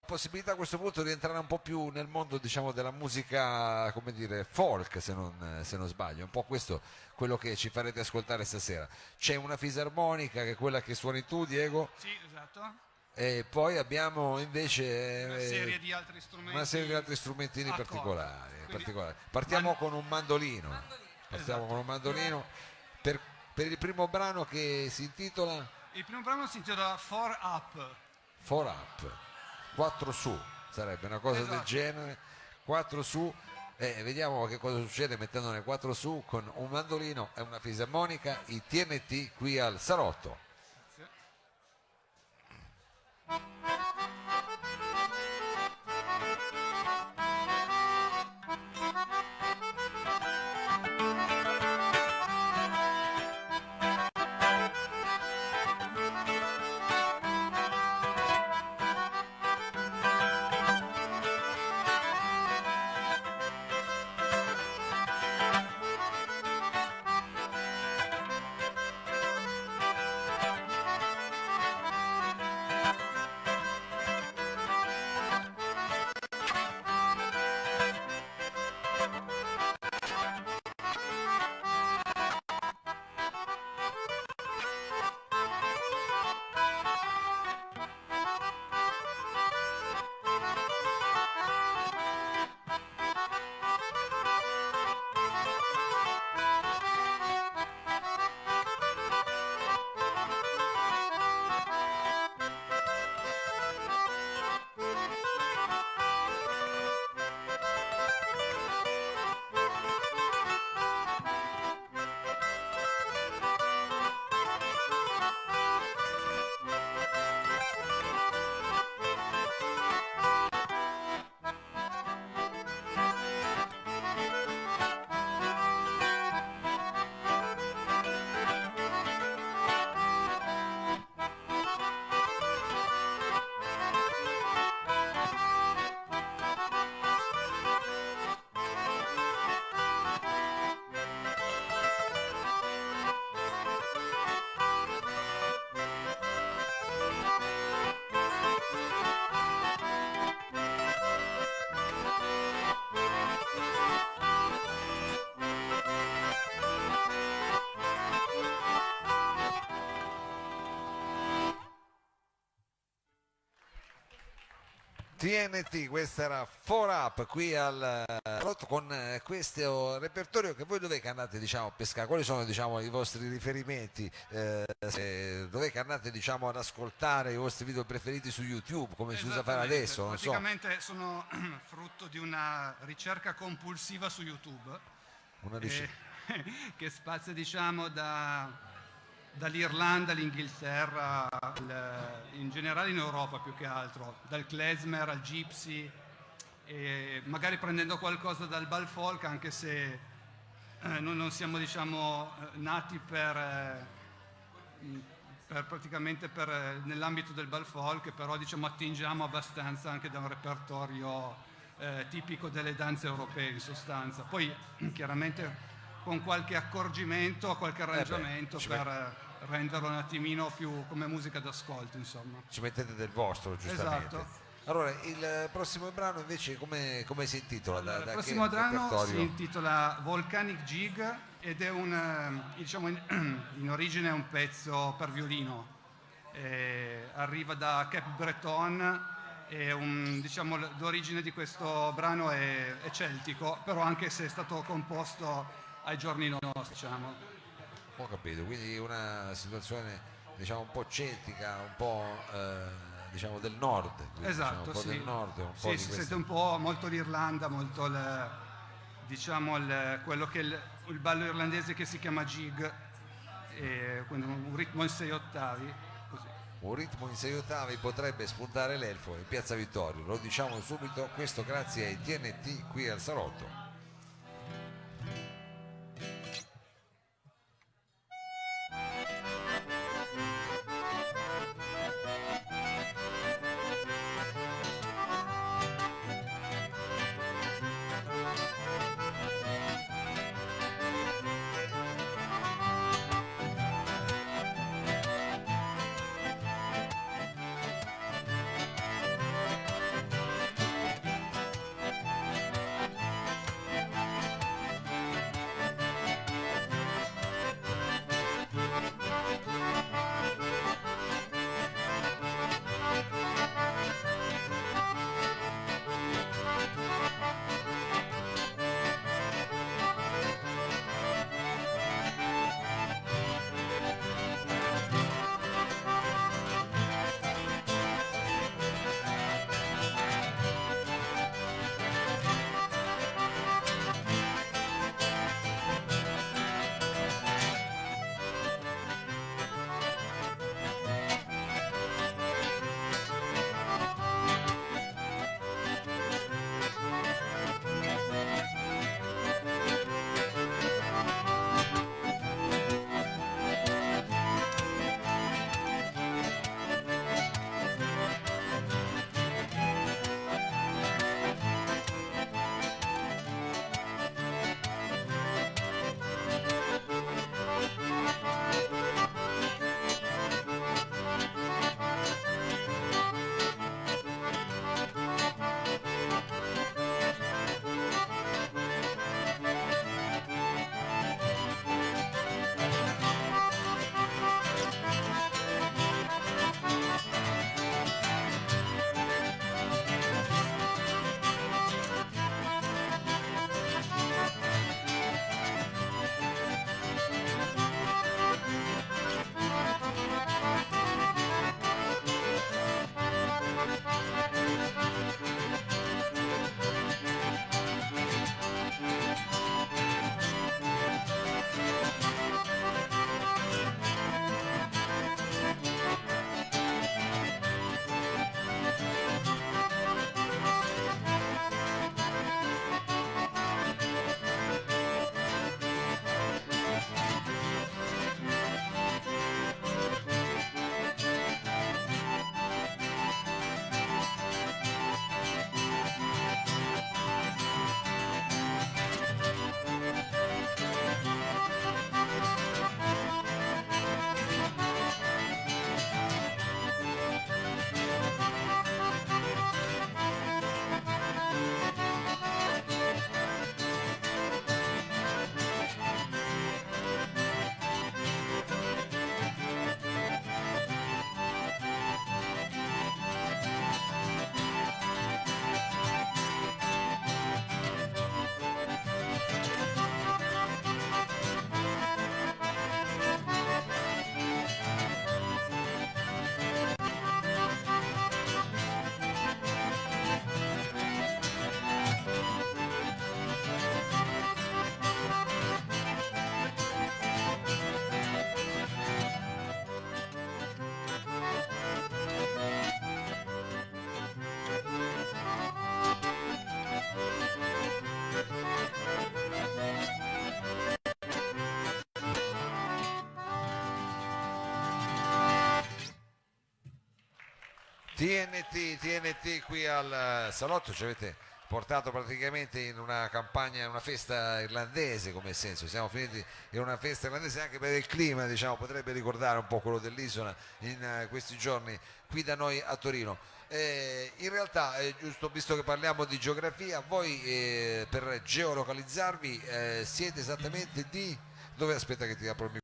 possibilità a questo punto di entrare un po' più nel mondo, diciamo, della musica, come dire, folk, se non sbaglio. È un po' questo quello che ci farete ascoltare stasera. C'è una fisarmonica che è quella che suoni tu, Diego, Sì, esatto. e poi abbiamo invece Una serie di altri una serie di strumenti altri strumentini a corda. particolari, Quindi, particolari. Partiamo con un mandolino. Partiamo esatto. con un mandolino per, per il primo brano che si intitola Il primo brano si intitola Four Up. 4 Up, 4 su, sarebbe una cosa del Esatto. genere, 4 su, e vediamo che cosa succede mettendone 4 su con un mandolino e una fisarmonica, i TNT qui al Salotto. Grazie. TNT, questa era 4 Up qui al Salotto con questo repertorio che voi dov'è che andate, diciamo, a pescare? Quali sono, diciamo, i vostri riferimenti? Dov'è che andate, diciamo, ad ascoltare i vostri video preferiti su YouTube, come si usa fare Esattamente. adesso? Non so. Praticamente sono frutto di una ricerca compulsiva su YouTube Una eh, ricerca. che spazia diciamo dall'Irlanda all'Inghilterra, in generale in Europa più che altro, dal klezmer al gypsy, e magari prendendo qualcosa dal bal folk, anche se noi non siamo diciamo, nati praticamente nell'ambito del bal folk, però diciamo, attingiamo abbastanza anche da un repertorio tipico delle danze europee in sostanza. Poi chiaramente con qualche accorgimento, qualche arrangiamento ci, per renderlo un attimino più come musica d'ascolto, insomma. ci mettete del vostro, giustamente. Esatto. Allora, il prossimo brano invece come si intitola? Allora, il Da che prossimo brano si repertorio? intitola Volcanic Jig ed è diciamo in origine è un pezzo per violino. Arriva da Cap Breton e diciamo, l'origine di questo brano è celtico, però anche se è stato composto ai giorni nostri, diciamo. Ho capito, quindi una situazione, diciamo, un po' celtica, un po' diciamo del nord, quindi, diciamo, Esatto, un po' sì. del nord, un po' Sì, di si questo. sente un po' molto l'Irlanda, molto diciamo quello che è il ballo irlandese che si chiama jig, quindi un ritmo in 6 ottavi, così. Un ritmo in 6 ottavi potrebbe spuntare l'elfo in Piazza Vittorio, lo diciamo subito, questo grazie ai TNT qui al Salotto. TNT qui al salotto, ci avete portato praticamente in una campagna, in una festa irlandese, come senso, siamo finiti in una festa irlandese anche per il clima, diciamo, potrebbe ricordare un po' quello dell'isola in questi giorni qui da noi a Torino. In realtà, giusto, visto che parliamo di geografia, voi per geolocalizzarvi siete esattamente di dove, aspetta che ti apro il